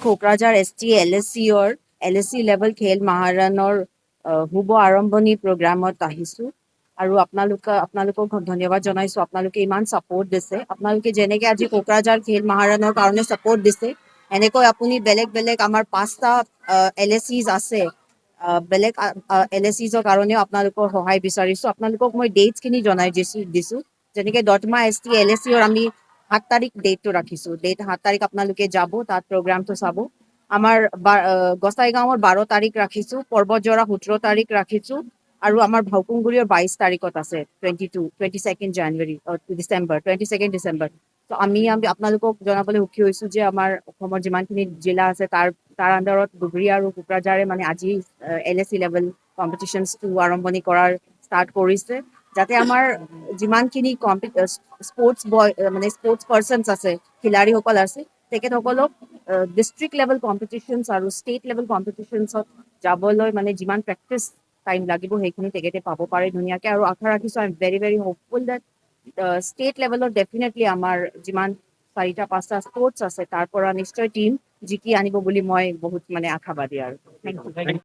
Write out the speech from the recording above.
Kokrajhar ST LSC level খেল মহাৰণৰ শুভ আৰম্ভণি প্ৰগ্ৰামত আহিছোঁ আৰু আপোনালোকক ধন্যবাদ জনাইছোঁ। আপোনালোকে ইমান ছাপোৰ্ট দিছে। আপোনালোকে যেনেকৈ আজি কোকৰাঝাৰ খেল মহাৰণৰ কাৰণে ছাপোৰ্ট দিছে, এনেকৈ আপুনি বেলেগ আমাৰ 5টা LSCs আছে, বেলেগ LSCsৰ কাৰণেও আপোনালোকৰ সহায় বিচাৰিছোঁ। আপোনালোকক মই ডেটছখিনি জনাই দিছোঁ। যেনেকৈ দতমা ST LSCৰ আমি 7 তাৰিখ ডেটটো ৰাখিছোঁ। 7 তাৰিখ আপোনালোকে যাব, তাত প্ৰগ্ৰামটো চাব। আমাৰ গোসাইগাঁৱৰ 12 তাৰিখ ৰাখিছোঁ, পৰ্বতজৰা 17 তাৰিখ ৰাখিছোঁ আৰু আমাৰ ভাউকুংগুৰিৰ 22 তাৰিখত আছে, 22nd ডিচেম্বৰ। ত' আমি আপোনালোকক জনাবলৈ সুখী হৈছোঁ যে আমাৰ অসমৰ যিমানখিনি জিলা আছে তাৰ আণ্ডাৰত ধুবুৰী আৰু কোকৰাঝাৰে মানে আজি LSC লেভেল কম্পিটিশ্যনছটো আৰম্ভণি কৰাৰ ষ্টাৰ্ট কৰিছে, যাতে আমাৰ যিমানখিনি স্পৰ্টছ পাৰ্চনছ আছে, খেলাড়ীসকল আছে, তেখেতসকলক ডিষ্ট্ৰিক্ট লেভেল কম্পিটিশ্যনছ আৰু ষ্টেট লেভেল কম্পিটিশ্যনছত যাবলৈ মানে যিমান প্ৰেক্টিচ টাইম লাগিব সেইখিনি তেখেতে পাব পাৰে ধুনীয়াকৈ। আৰু আশা ৰাখিছোঁ, I am very hopeful that state লেভেলত ডেফিনেটলি আমাৰ যিমান 4-5টা স্পৰ্টছ আছে তাৰ পৰা নিশ্চয় টিম জিকি আনিব বুলি মই বহুত মানে আশাবাদী আৰু। Thank U.